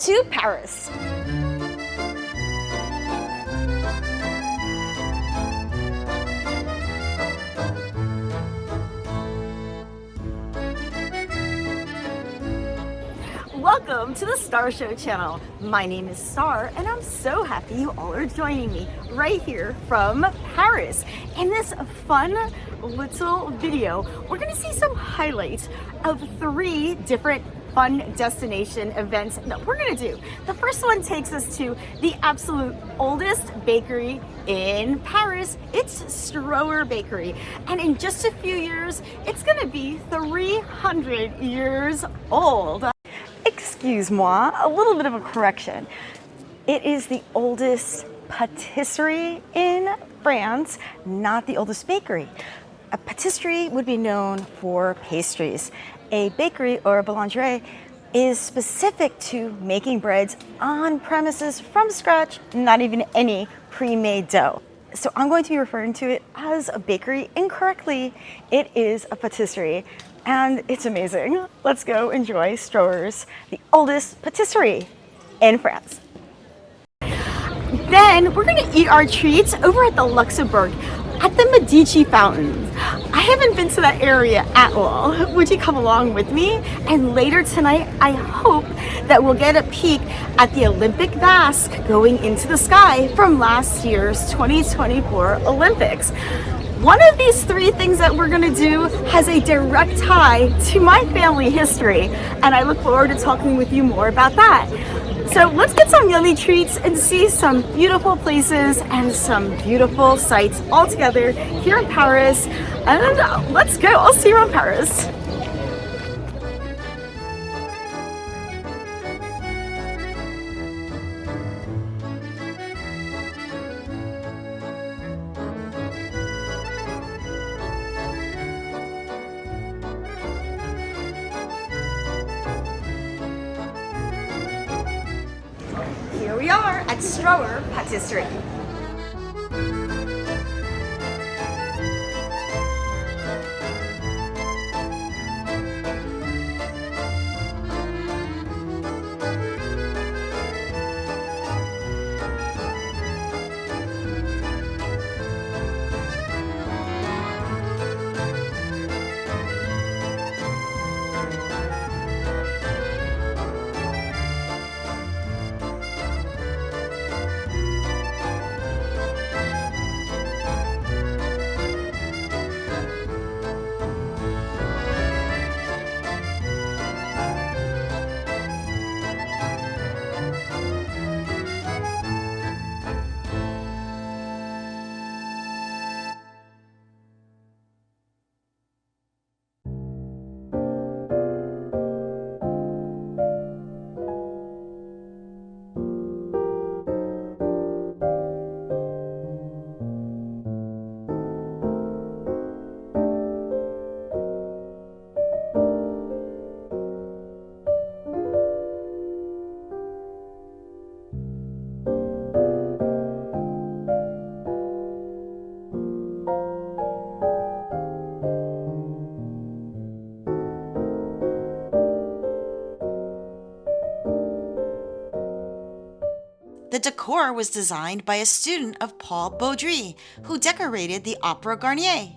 to Paris. Welcome to the Starr Show channel. My name is Starr and I'm so happy you all are joining me right here from Paris. In this fun little video, we're gonna see some highlights of 3 different fun destination events that we're gonna do. The first one takes us to the absolute oldest bakery in Paris. It's Stohrer Bakery, and in just a few years it's gonna be 300 years old. Excuse-moi, a little bit of a correction. It is the oldest patisserie in France, not the oldest bakery. A patisserie would be known for pastries. A bakery or a boulangerie is specific to making breads on premises from scratch, not even any pre-made dough. So I'm going to be referring to it as a bakery incorrectly. It is a patisserie. And it's amazing. Let's go enjoy Stohrer, the oldest patisserie in France. Then we're gonna eat our treats over at the Luxembourg at the Medicis fountains. I haven't been to that area at all. Would you come along with me? And later tonight, I hope that we'll get a peek at the Olympic Vasque going into the sky from last year's 2024 Olympics. One of these 3 things that we're gonna do has a direct tie to my family history, and I look forward to talking with you more about that. So let's get some yummy treats and see some beautiful places and some beautiful sights all together here in Paris. And let's go, I'll see you around Paris. Here we are at Stohrer Patisserie. The decor was designed by a student of Paul Baudry, who decorated the Opera Garnier.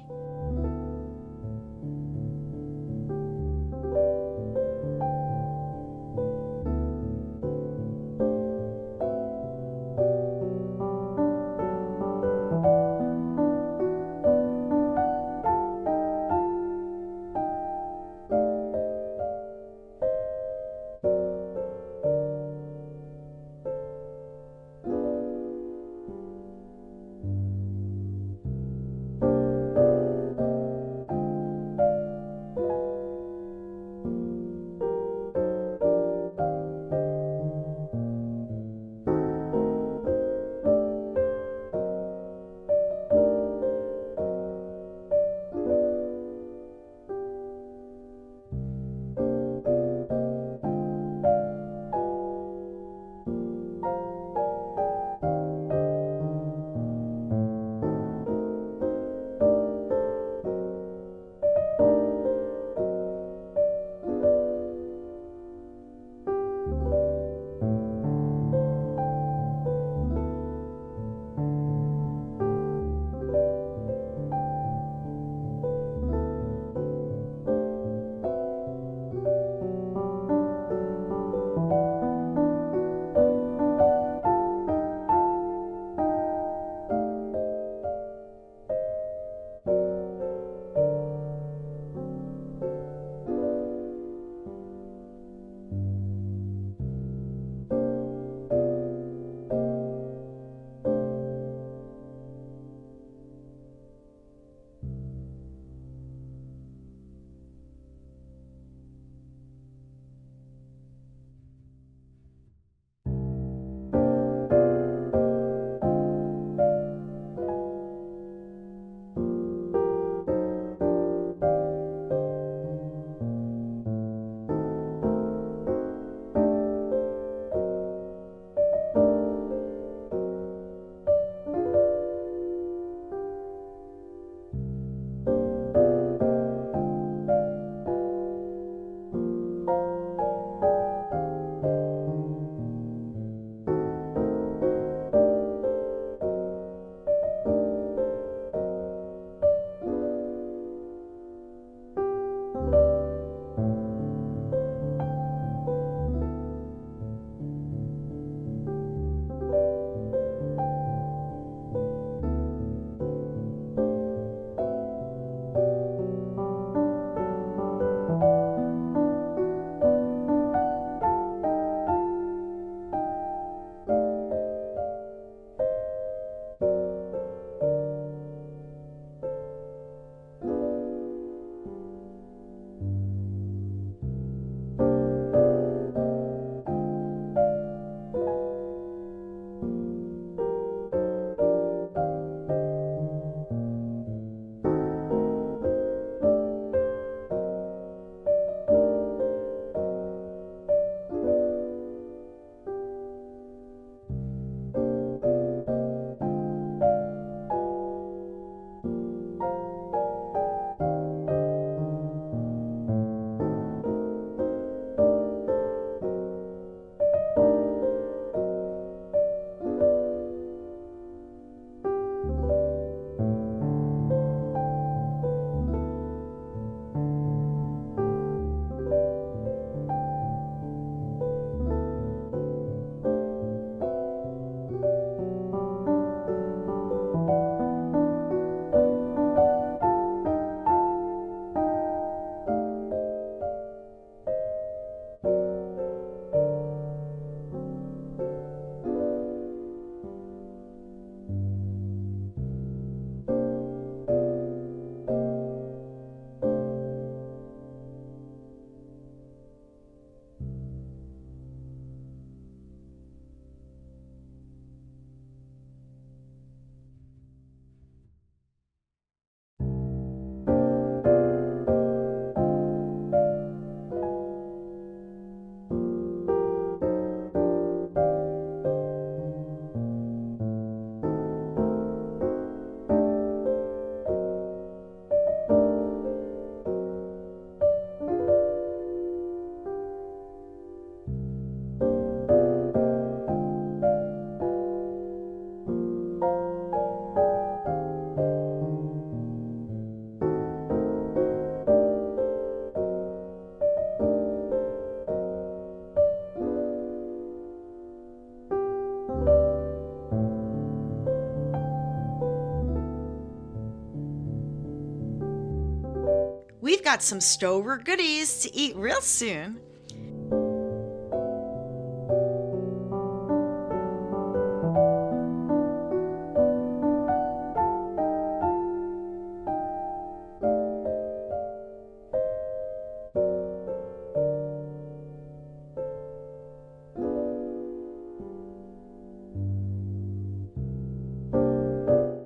We've got some Stohrer goodies to eat real soon.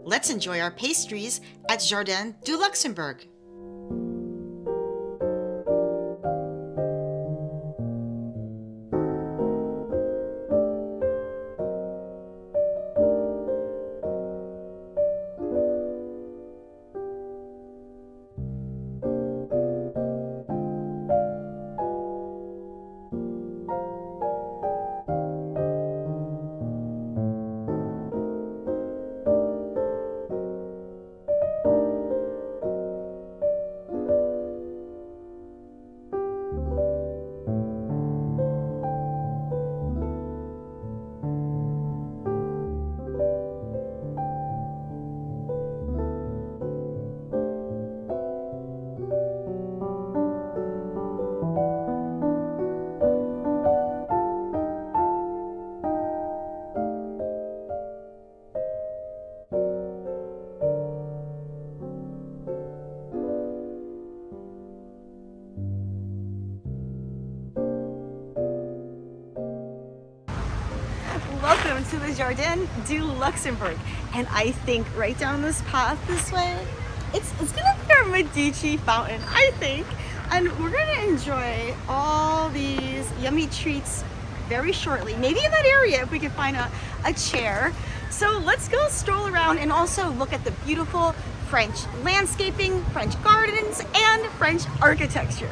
Let's enjoy our pastries at Jardin du Luxembourg. Welcome to the Jardin du Luxembourg, and I think right down this path this way, it's gonna be our Medici fountain, I think, and we're gonna enjoy all these yummy treats very shortly, maybe in that area if we can find a chair. So let's go stroll around and also look at the beautiful French landscaping, French gardens, and French architecture.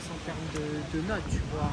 En termes de notes, tu vois.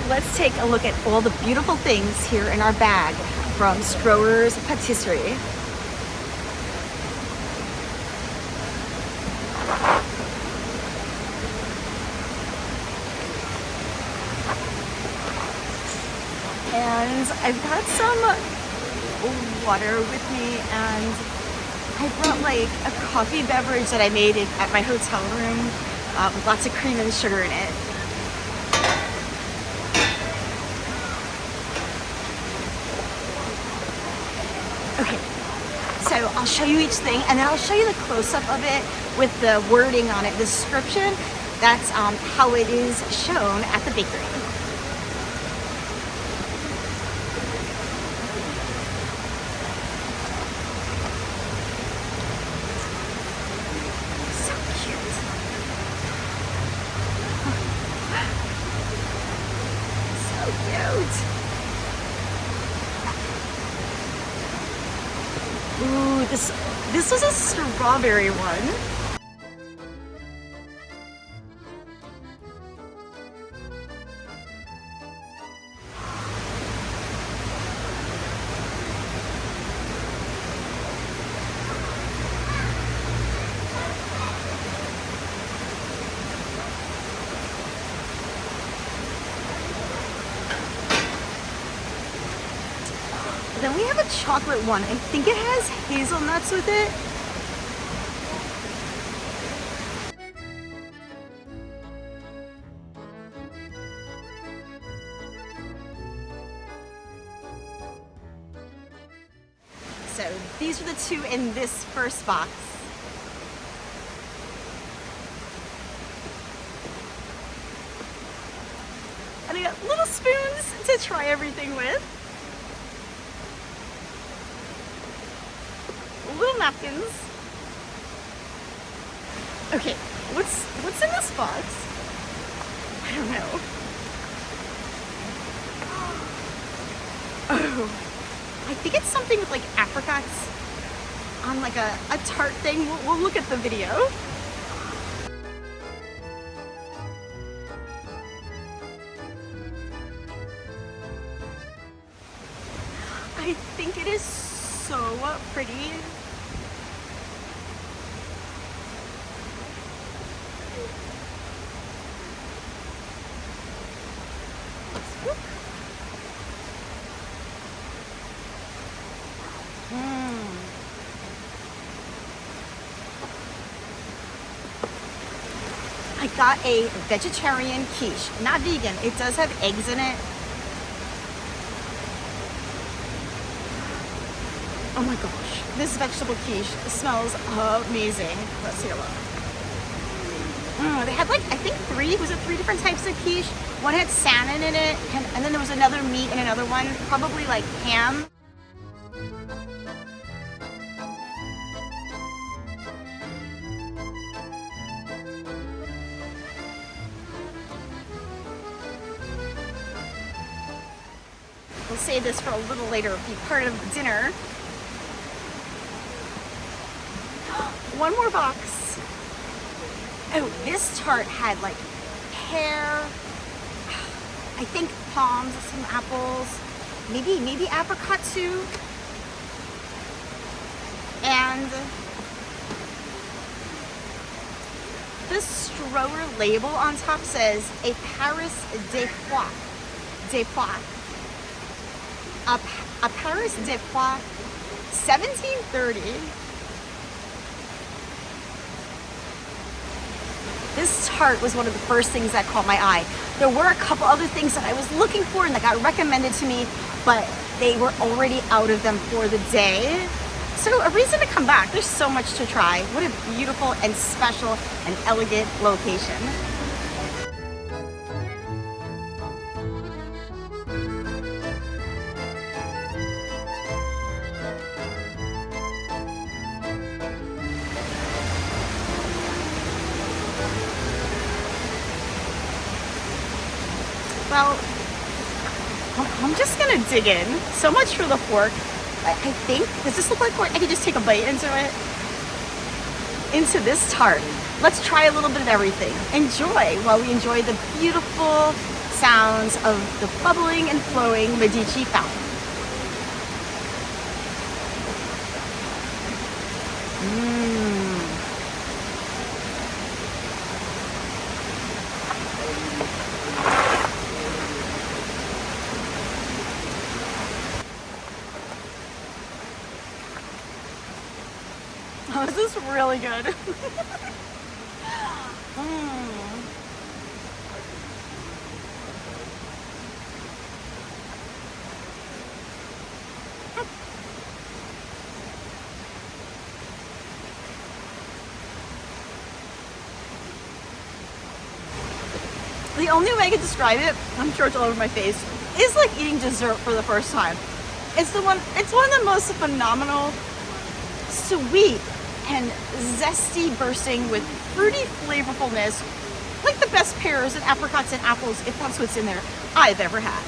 let's take a look at all the beautiful things here in our bag from Stohrer's Patisserie. And I've got some water with me, and I brought like a coffee beverage that I made at my hotel room with lots of cream and sugar in it. Okay, so I'll show you each thing, and then I'll show you the close-up of it with the wording on it, the description. That's how it is shown at the bakery. Ooh, this was a strawberry one. Then we have a chocolate one. I think it has hazelnuts with it. So these are the two in this first box. And I got little spoons to try everything with. Little napkins. Okay, what's in this box? I don't know. Oh, I think it's something with like apricots on like a tart thing. We'll look at the video. I think it is so pretty. I got a vegetarian quiche, not vegan. It does have eggs in it. Oh my gosh, this vegetable quiche smells amazing. Let's take a look. They had like, I think three different types of quiche? One had salmon in it, and then there was another meat in another one, probably like ham. We'll save this for a little later, it'll be part of the dinner. One more box. Oh, this tart had like pear, I think plums, some apples, maybe apricot too. And the Stohrer label on top says a Paris des Pois. A Paris des Pois, 1730. This tart was one of the first things that caught my eye. There were a couple other things that I was looking for and that got recommended to me, but they were already out of them for the day. So a reason to come back. There's so much to try. What a beautiful and special and elegant location. Well, I'm just gonna dig in. So much for the fork. I think, does this look like I could just take a bite into it? Into this tart. Let's try a little bit of everything. Enjoy while we enjoy the beautiful sounds of the bubbling and flowing Medici fountain. Oh, this is really good. The only way I could describe it, I'm sure it's all over my face, is like eating dessert for the first time. It's one of the most phenomenal, sweet, and zesty, bursting with fruity flavorfulness, like the best pears and apricots and apples, if that's what's in there, I've ever had.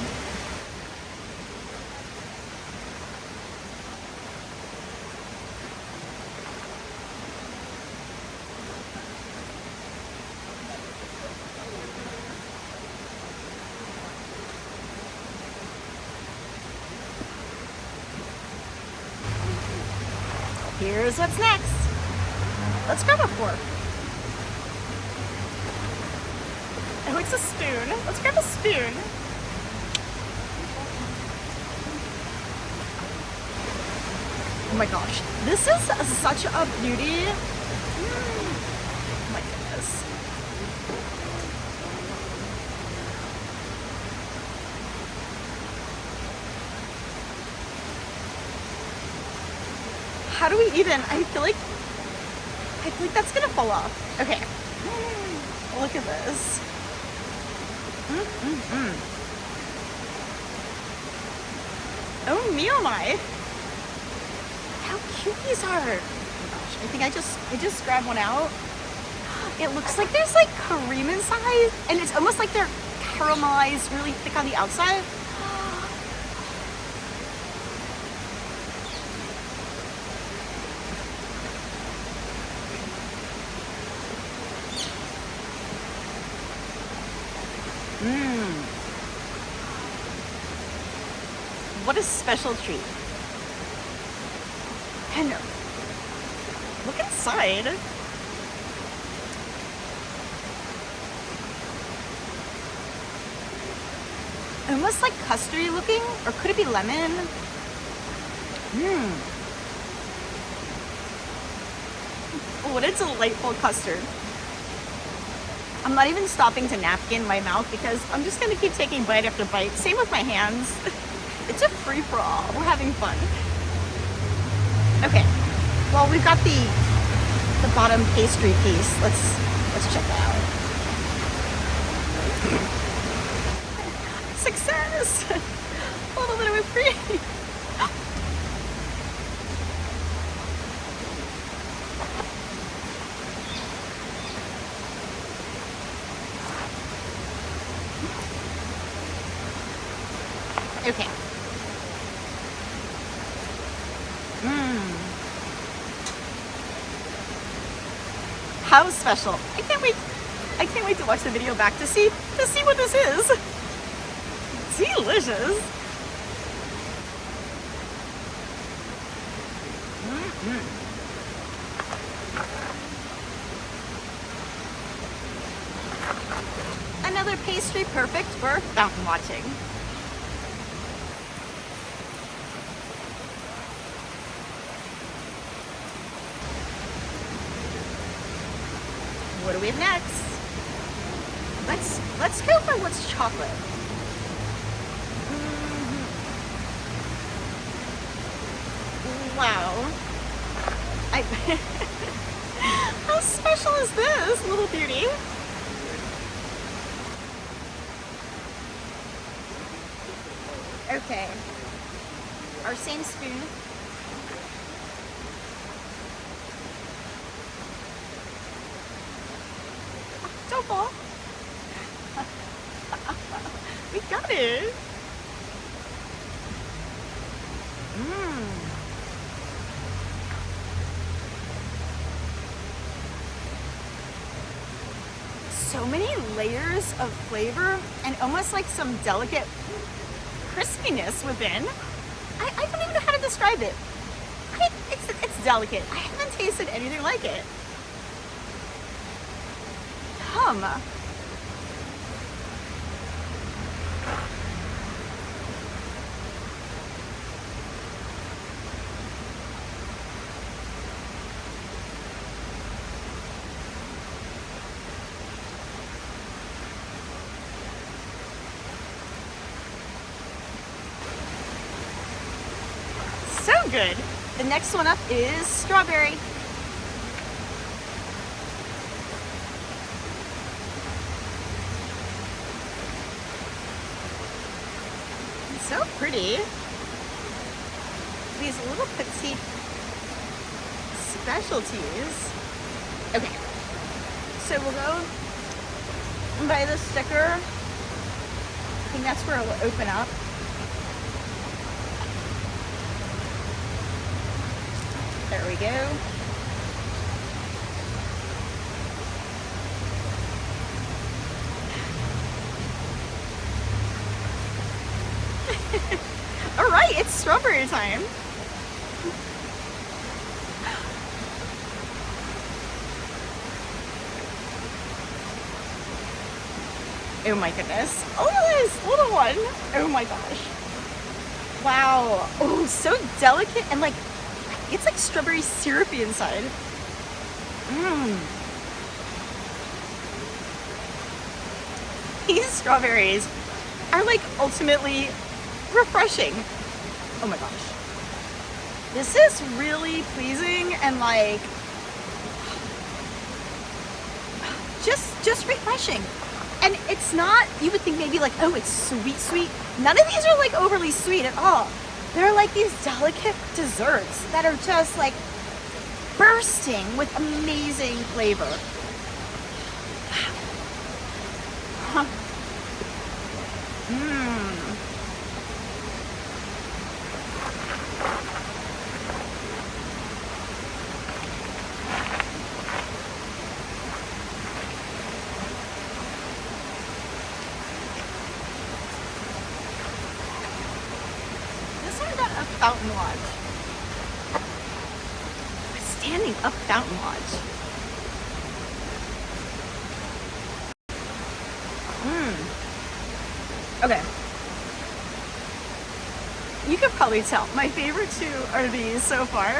Here's what's next. Let's grab a fork. Oh, it's a spoon. Let's grab a spoon. Oh my gosh, this is such a beauty. Oh my goodness. How do we even? I feel like that's gonna fall off. Okay. Look at this. Oh me, oh my. How cute these are. Oh my gosh, I think I just grabbed one out. It looks like there's like cream inside, and it's almost like they're caramelized, really thick on the outside. What a special treat. And look inside. Almost like custardy looking, or could it be lemon? What a delightful custard. I'm not even stopping to napkin my mouth because I'm just gonna keep taking bite after bite. Same with my hands. It's a free-for-all. We're having fun. Okay. Well, we've got the bottom pastry piece. Let's check that out. Success! A little bit of whipped cream. Okay. How special. I can't wait to watch the video back to see what this is. Delicious. Another pastry perfect for fountain watching. What do we have next? Let's go for what's chocolate. Wow. How special is this, little beauty? Okay. Our same spoon. Don't fall. We got it. so many layers of flavor and almost like some delicate crispiness within. I don't even know how to describe it. It's delicate. I haven't tasted anything like it. Yum. So good. The next one up is strawberry. It's so pretty. These little petite specialties. Okay, so we'll go by the sticker. I think that's where it will open up. There we go. All right, it's strawberry time. Oh my goodness. Oh, look at this little one. Oh my gosh. Wow. Oh, so delicate and like, it's like strawberry syrupy inside. Mmm. These strawberries are like ultimately refreshing. Oh my gosh. This is really pleasing and like just refreshing. And it's not, you would think maybe like, oh, it's sweet. None of these are like overly sweet at all. They're like these delicate desserts that are just like bursting with amazing flavor. Mmm. Fountain Lodge. Standing up Fountain Lodge. Okay. You could probably tell. My favorite two are these so far.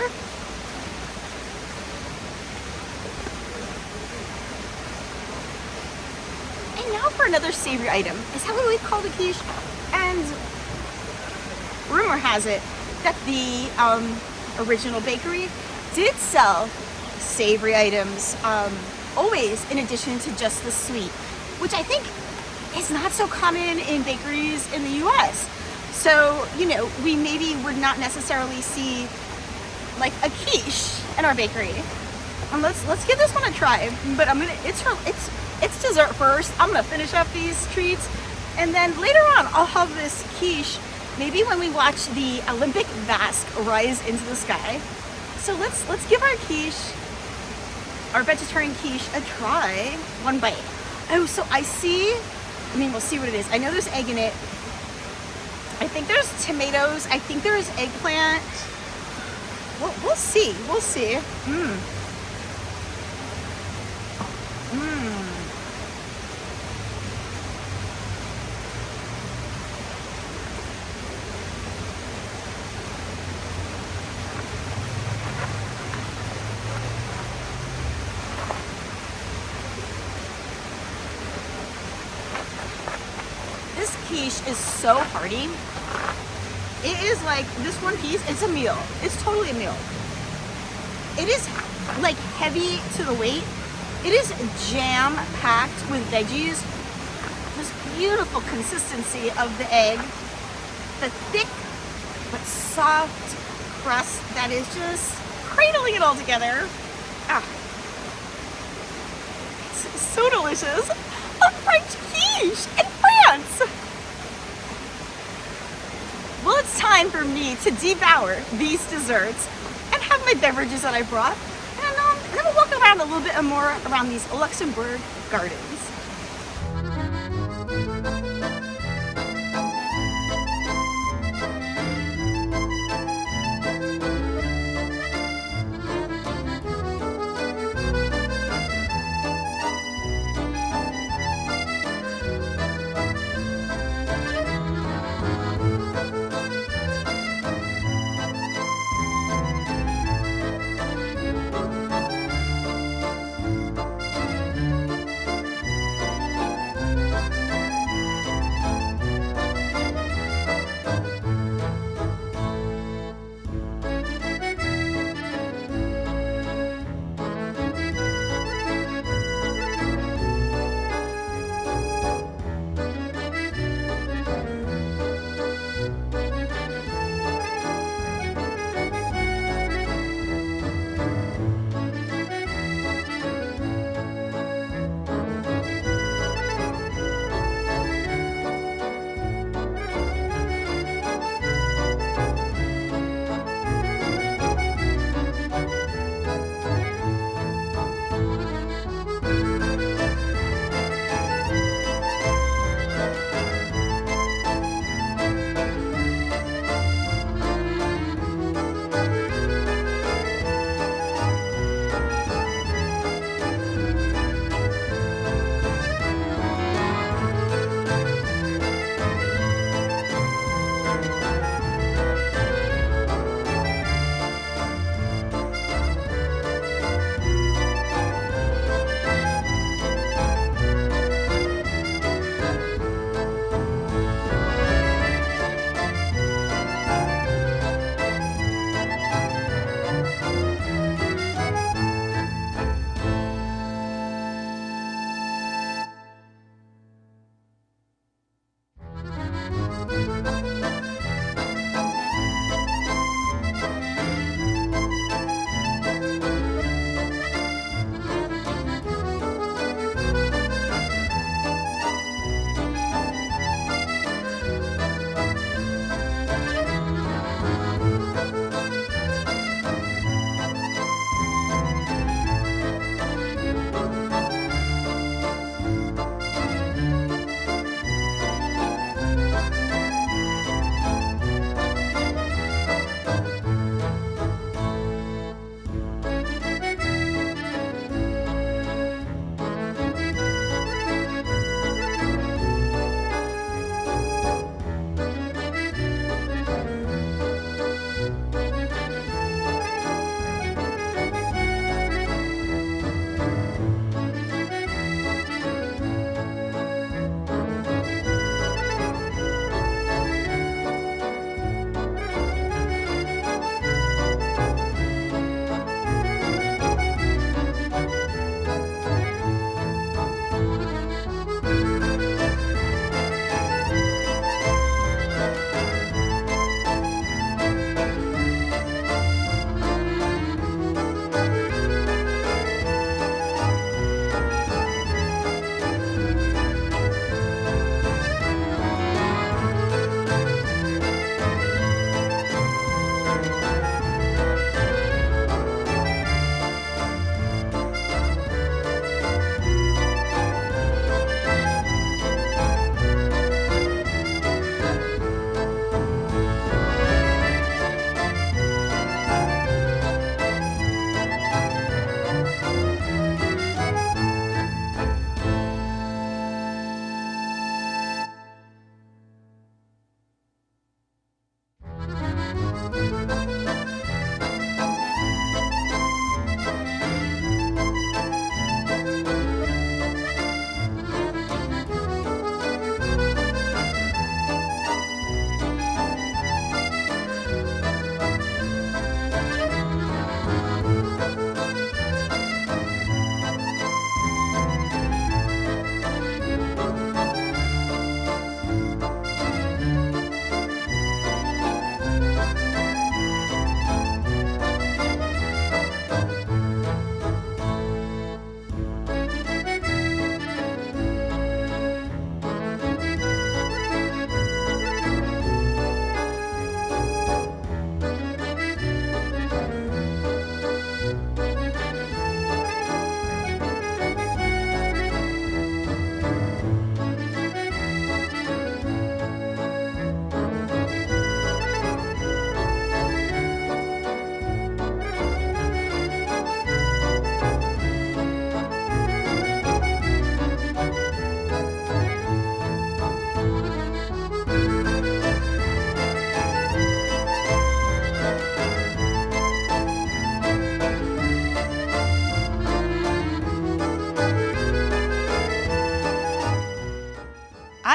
And now for another savory item. Is that what we call the quiche? And rumor has it that the original bakery did sell savory items always in addition to just the sweet, which I think is not so common in bakeries in the US. So, you know, we maybe would not necessarily see like a quiche in our bakery. And let's give this one a try. But it's dessert first. I'm gonna finish up these treats, and then later on I'll have this quiche. Maybe when we watch the Olympic Vasque rise into the sky. So let's give our quiche, our vegetarian quiche, a try. One bite. Oh, so I mean, we'll see what it is. I know there's egg in it. I think there's tomatoes. I think there's eggplant. We'll see. We'll see. Quiche is so hearty. It is like, this one piece, it's a meal. It's totally a meal. It is like heavy to the weight. It is jam-packed with veggies. This beautiful consistency of the egg. The thick but soft crust that is just cradling it all together. Ah. It's so delicious. A French quiche in France. Well, it's time for me to devour these desserts and have my beverages that I brought. And then we'll walk around a little bit more around these Luxembourg gardens.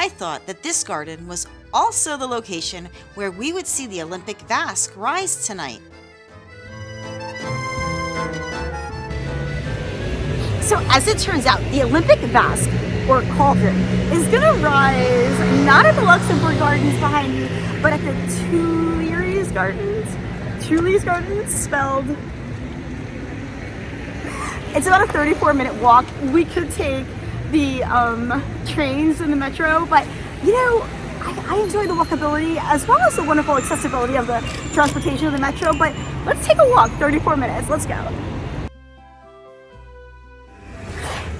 I thought that this garden was also the location where we would see the Olympic Vasque rise tonight. So as it turns out, the Olympic Vasque, or Cauldron, is gonna rise not at the Luxembourg Gardens behind me, but at the Tuileries Gardens. Tuileries Gardens spelled. It's about a 34-minute walk. We could take the trains and the metro, but you know, I enjoy the walkability as well as the wonderful accessibility of the transportation of the metro, but let's take a walk, 34 minutes, let's go.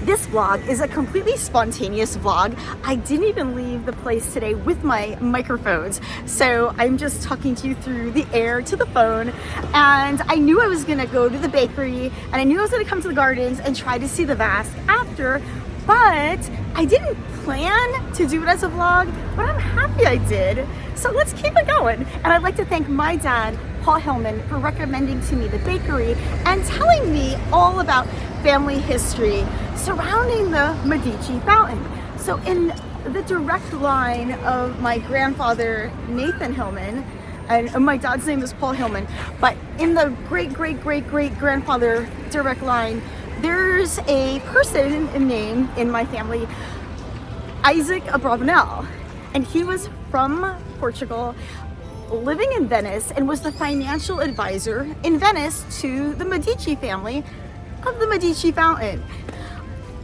This vlog is a completely spontaneous vlog. I didn't even leave the place today with my microphones, so I'm just talking to you through the air to the phone. And I knew I was gonna go to the bakery, and I knew I was gonna come to the gardens and try to see the Vasque after, but I didn't plan to do it as a vlog, but I'm happy I did. So let's keep it going. And I'd like to thank my dad, Paul Hillman, for recommending to me the bakery and telling me all about family history surrounding the Medici fountain. So in the direct line of my grandfather, Nathan Hillman, and my dad's name is Paul Hillman, but in the great-great-great-great-grandfather direct line, there's a person named in my family, Isaac Abravanel, and he was from Portugal, living in Venice, and was the financial advisor in Venice to the Medici family of the Medici fountain.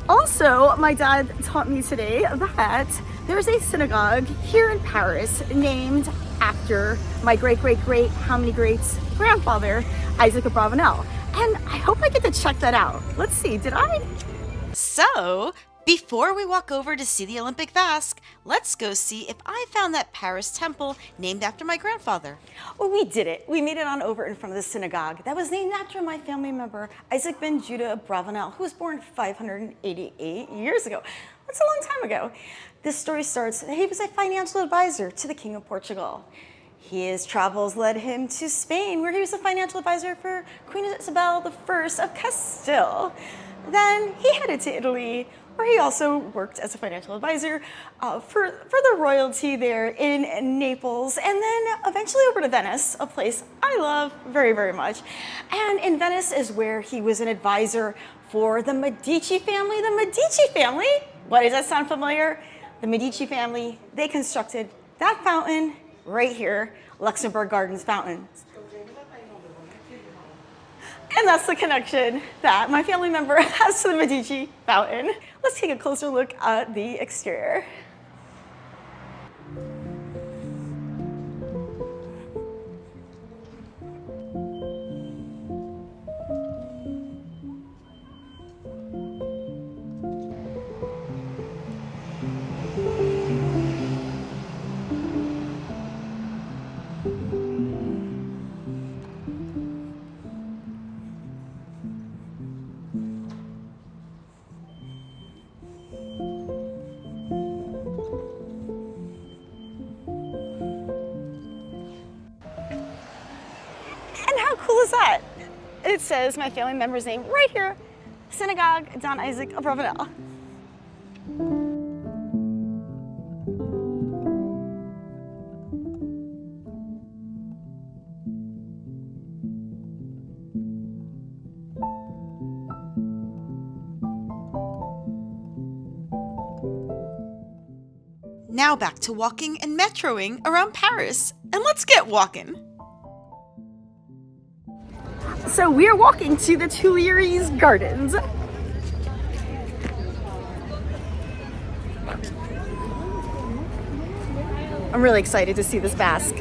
Also, my dad taught me today that there's a synagogue here in Paris named after my great-great-great, how many greats, grandfather, Isaac Abravanel. And I hope I get to check that out. Let's see, did I? So, before we walk over to see the Olympic Vasque, let's go see if I found that Paris temple named after my grandfather. Well, we did it. We made it on over in front of the synagogue that was named after my family member, Isaac ben Judah Abravanel, who was born 588 years ago. That's a long time ago. This story starts that he was a financial advisor to the King of Portugal. His travels led him to Spain, where he was a financial advisor for Queen Isabel I of Castile. Then he headed to Italy, where he also worked as a financial advisor for the royalty there in Naples, and then eventually over to Venice, a place I love very, very much. And in Venice is where he was an advisor for the Medici family. The Medici family, what does that sound familiar? The Medici family, they constructed that fountain right here, Luxembourg Gardens fountain. And that's the connection that my family member has to the Medici fountain. Let's take a closer look at the exterior. How cool is that? It says my family member's name right here, Synagogue Don Isaac Abravanel. Now back to walking and metroing around Paris, and let's get walking. So we are walking to the Tuileries Gardens. I'm really excited to see this Vasque.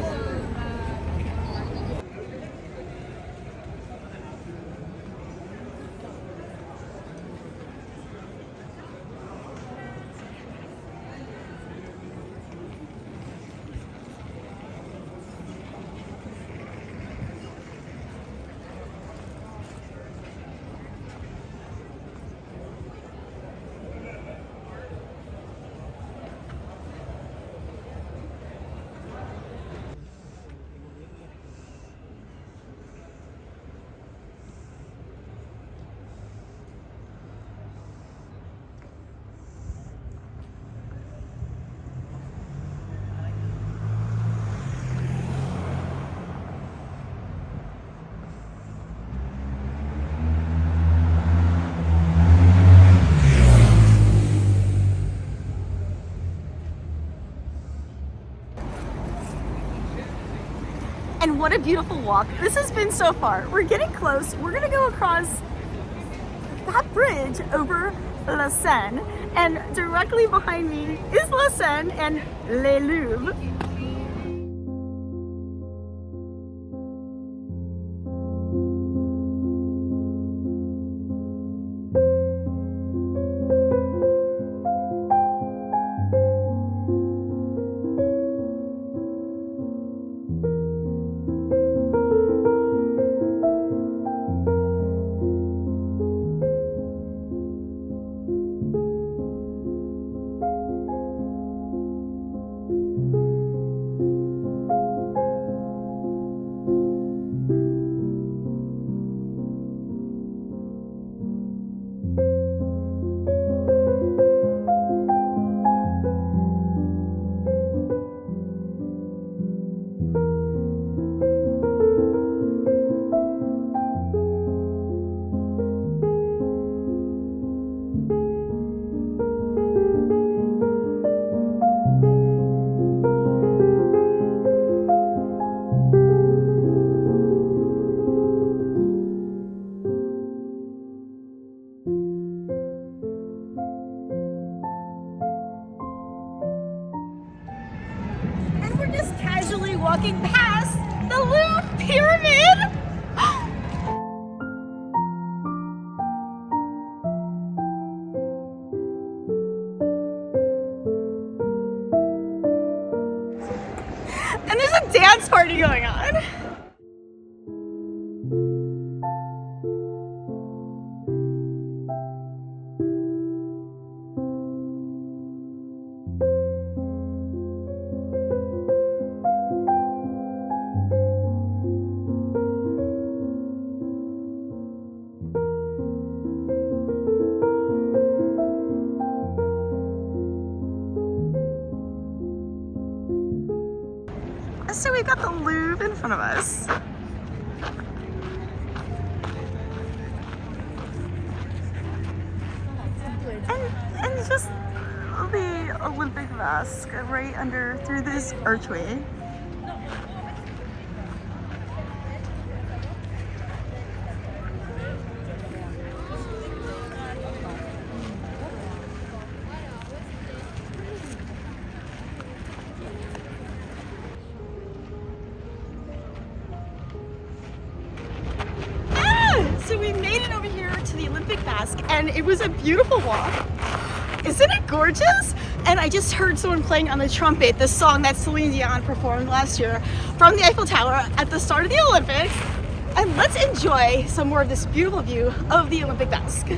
And what a beautiful walk this has been so far. We're getting close. We're gonna go across that bridge over La Seine, and directly behind me is La Seine and Le Louvre. Walking past the Louvre Pyramid. And there's a dance party going on. So we've got the Louvre in front of us. And just the Olympic Vasque right under through this archway. So we made it over here to the Olympic Vasque, and it was a beautiful walk. Isn't it gorgeous? And I just heard someone playing on the trumpet the song that Celine Dion performed last year from the Eiffel Tower at the start of the Olympics. And let's enjoy some more of this beautiful view of the Olympic Vasque.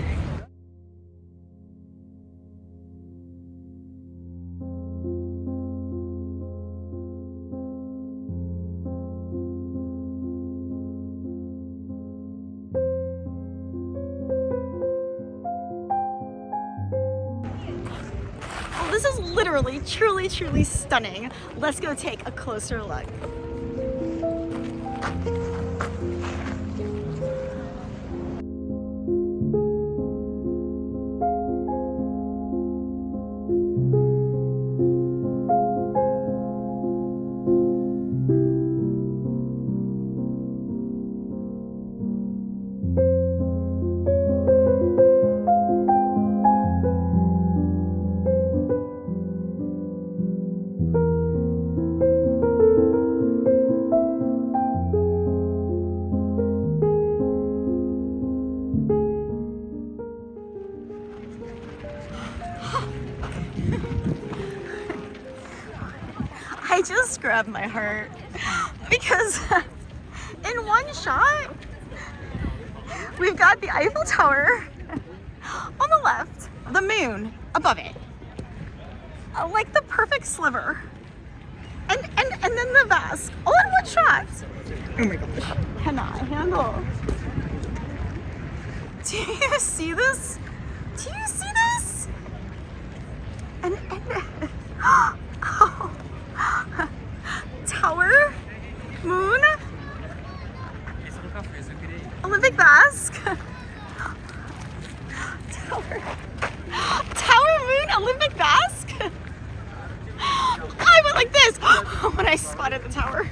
This is literally, truly stunning. Let's go take a closer look. I just grabbed my heart because in one shot we've got the Eiffel Tower on the left, the moon above it, like the perfect sliver, and then the Vasque all in one shot. Oh my gosh, cannot handle. Do you see this? Do you see this? And oh. Tower, moon, Olympic Vasque, Tower, moon, Olympic Vasque. I went like this when I spotted the tower.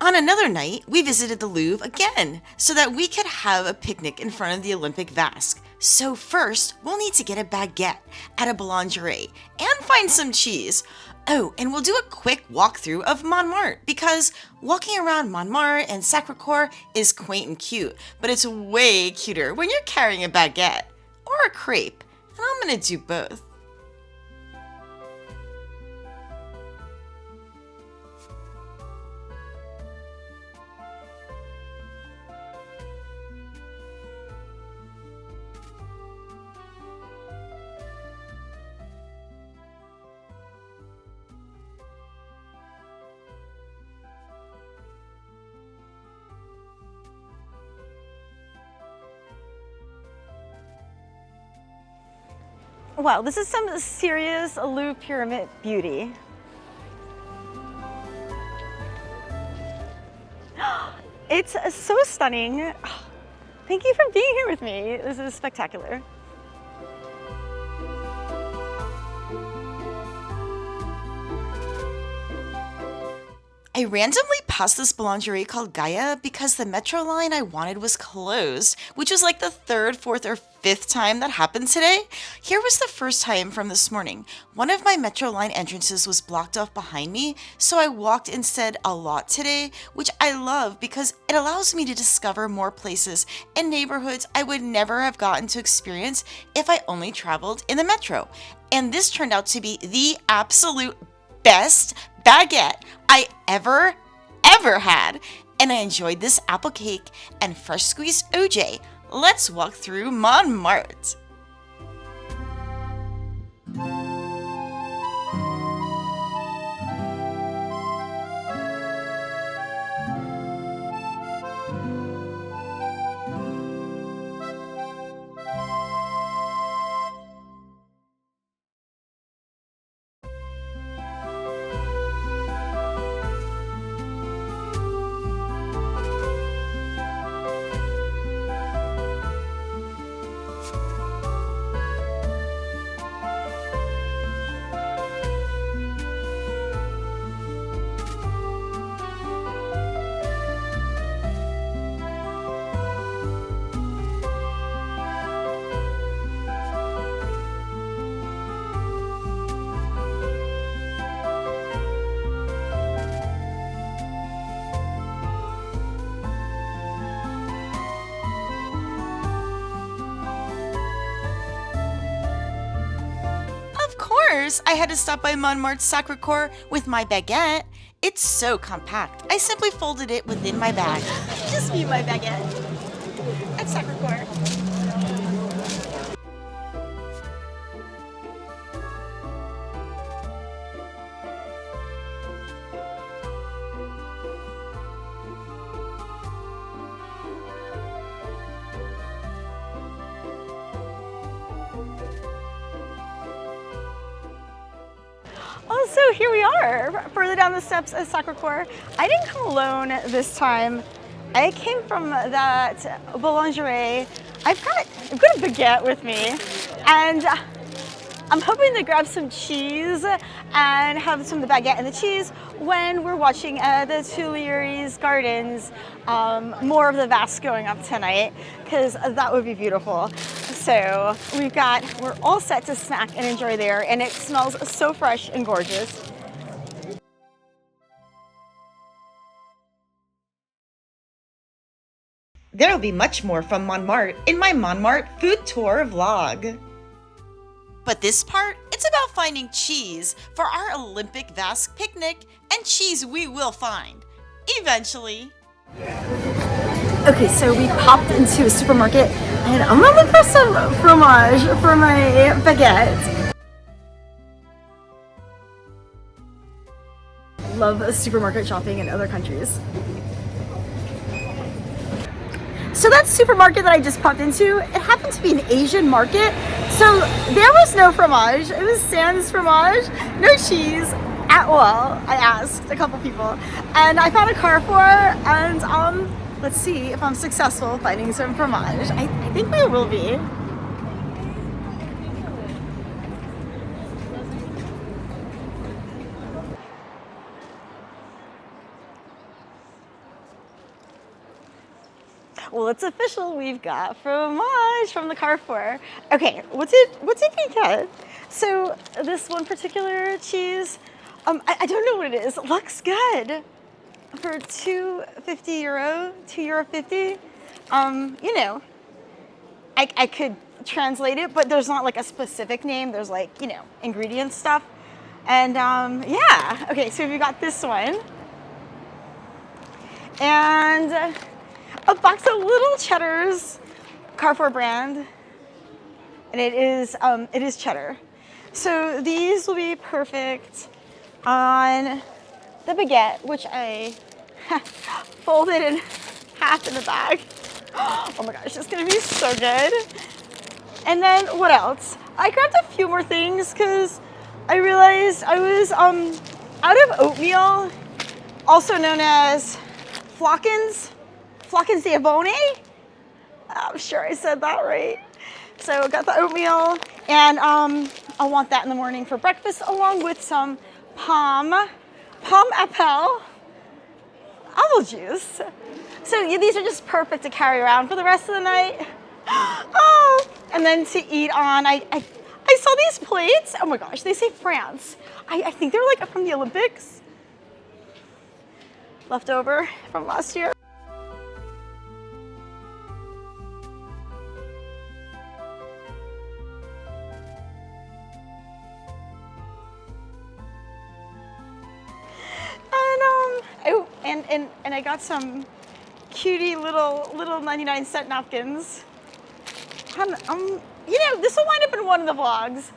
On another night, we visited the Louvre again, so that we could have a picnic in front of the Olympic Vasque. So first, we'll need to get a baguette at a boulangerie and find some cheese. Oh, and we'll do a quick walkthrough of Montmartre, because walking around Montmartre and Sacre is quaint and cute, but it's way cuter when you're carrying a baguette or a crepe, and I'm gonna do both. Wow, this is some serious Louvre pyramid beauty. It's so stunning. Thank you for being here with me. This is spectacular. I randomly passed this boulangerie called Gaia because the metro line I wanted was closed, which was like the third, fourth, or fifth time that happened today. Here was the first time from this morning. One of my metro line entrances was blocked off behind me, so I walked instead a lot today, which I love because it allows me to discover more places and neighborhoods I would never have gotten to experience if I only traveled in the metro. And this turned out to be the absolute best baguette I ever had, and I enjoyed this apple cake and fresh squeezed OJ. Let's walk through Montmartre. I had to stop by Montmartre Sacre with my baguette. It's so compact. I simply folded it within my bag. Just me, my baguette at Sacre. Oh, so here we are, further down the steps of Sacre. I didn't come alone this time. I came from that boulangerie. I've got a baguette with me, and I'm hoping to grab some cheese and have some of the baguette and the cheese when we're watching the Tuileries gardens, more of the Vasque going up tonight, because that would be beautiful. So we're all set to snack and enjoy there, and it smells so fresh and gorgeous. There'll be much more from Montmartre in my Montmartre food tour vlog. But this part, it's about finding cheese for our Olympic Vasque picnic, and cheese we will find. Eventually. Okay, so we popped into a supermarket, and I'm gonna look for some fromage for my baguette. Love supermarket shopping in other countries. So that supermarket that I just popped into, it happened to be an Asian market, so there was no fromage. It was sans fromage, no cheese at all. I asked a couple people, and I found a Carrefour, and let's see if I'm successful finding some fromage. I think we will be. Well, it's official. We've got fromage from the Carrefour. Okay, what did we get? So this one particular cheese, I don't know what it is. It looks good for €2.50, €2.50. You know, I could translate it, but there's not like a specific name. There's like, you know, ingredient stuff. And yeah, okay, so we got this one. And a box of little cheddars, Carrefour brand. And it is cheddar. So these will be perfect on the baguette, which I folded in half in the bag. Oh my gosh, it's gonna be so good. And then what else? I grabbed a few more things because I realized I was out of oatmeal, also known as Flockins de Abone. I'm sure I said that right. So I got the oatmeal, and I want that in the morning for breakfast, along with some pomme apple apple juice. So yeah, these are just perfect to carry around for the rest of the night. Oh, and then to eat on, I saw these plates. Oh my gosh, they say France. I think they're like from the Olympics. Left over from last year. And I got some cutie little 99-cent napkins. You know, this will wind up in one of the vlogs.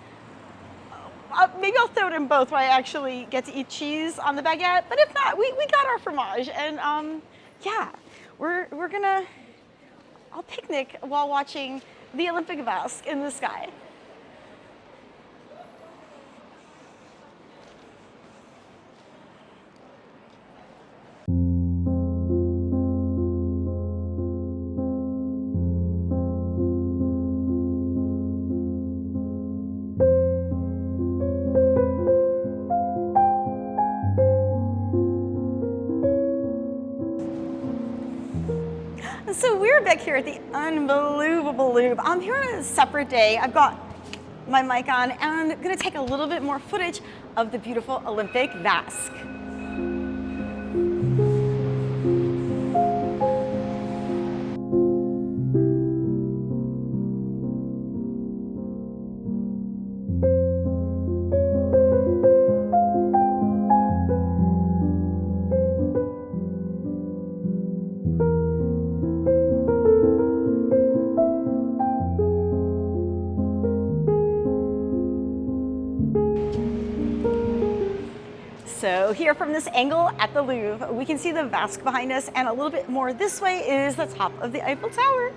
Maybe I'll throw it in both where I actually get to eat cheese on the baguette. But if not, we got our fromage. And yeah, I'll picnic while watching the Olympic Vasque in the sky. So we're back here at the Unbelievable Louvre. I'm here on a separate day. I've got my mic on, and I'm gonna take a little bit more footage of the beautiful Olympic Vasque. So here from this angle at the Louvre, we can see the Vasque behind us, and a little bit more this way is the top of the Eiffel Tower.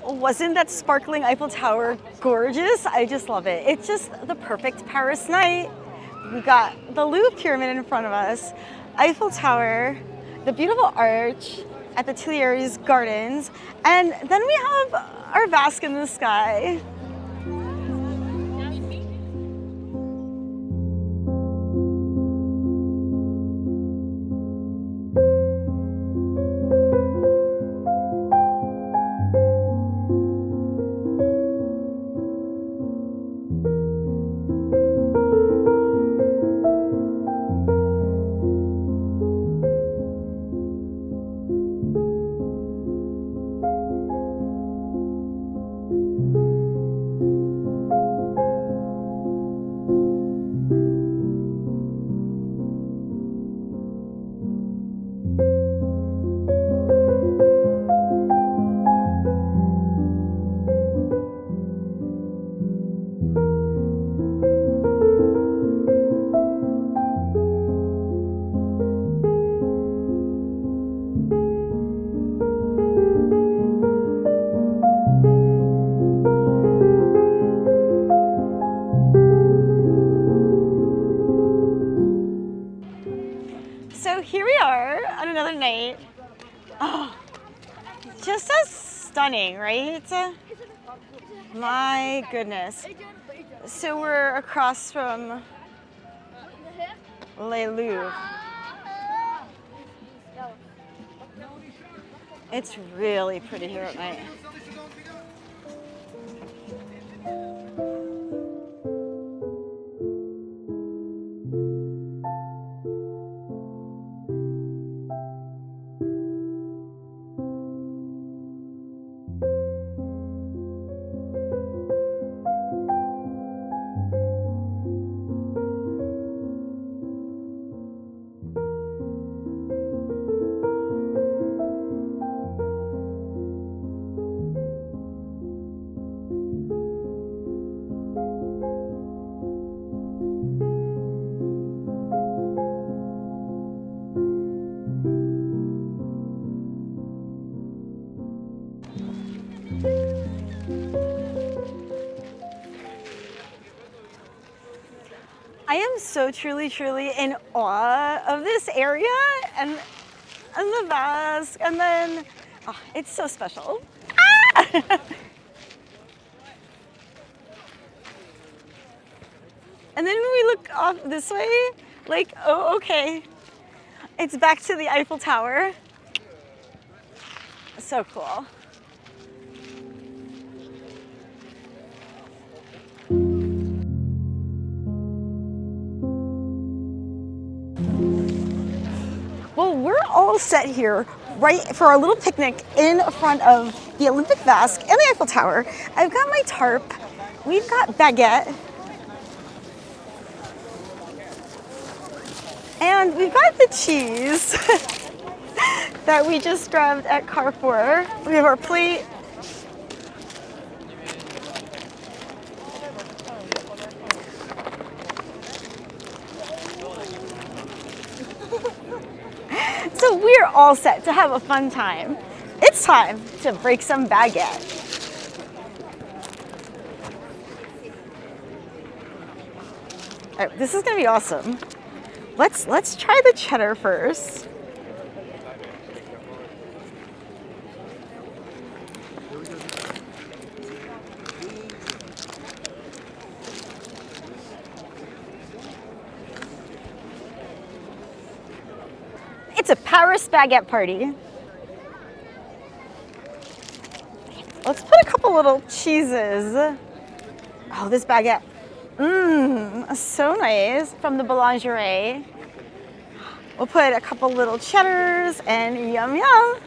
Wasn't that sparkling Eiffel Tower gorgeous? I just love it. It's just the perfect Paris night. We got the Louvre Pyramid in front of us, Eiffel Tower, the beautiful arch at the Tuileries Gardens, and then we have our Vasque in the sky. another night. Oh, just as stunning, right? My goodness. So we're across from Louvre. It's really pretty here at night. I am so truly in awe of this area and the Vasque, and then it's so special. Ah! And then when we look off this way, like, oh, okay, it's back to the Eiffel Tower. So cool. Well, we're all set here, right, for our little picnic in front of the Olympic Vasque and the Eiffel Tower. I've got my tarp. We've got Baguette. And we've got the cheese that we just grabbed at Carrefour. We have our plate. So we're all set to have a fun time. It's time to break some baguette. All right, this is gonna be awesome. Let's try the cheddar first. It's a Paris baguette party. Let's put a couple little cheeses. Oh, this baguette. So nice from the Boulangerie. We'll put a couple little cheddars and yum yum.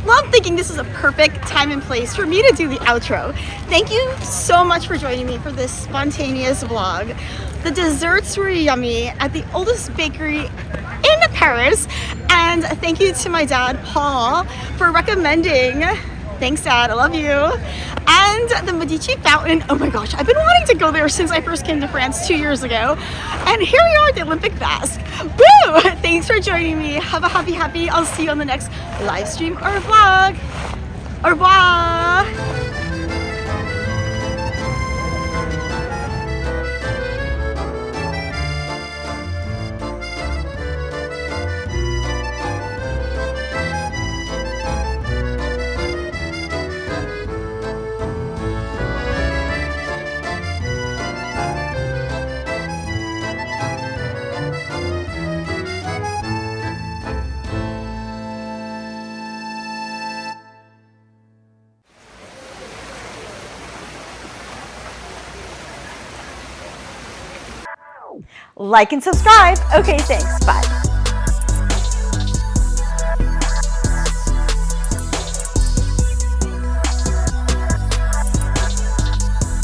Well, I'm thinking this is a perfect time and place for me to do the outro. Thank you so much for joining me for this spontaneous vlog. The desserts were yummy at the oldest bakery in Paris, and thank you to my dad, Paul, for recommending. Thanks, Dad, I love you. And the Medicis fountain, oh my gosh, I've been wanting to go there since I first came to France 2 years ago. And here we are at the Olympic Vasque. Woo! Thanks for joining me. Have a happy. I'll see you on the next live stream or vlog. Au revoir. Like and subscribe. Okay, thanks. Bye.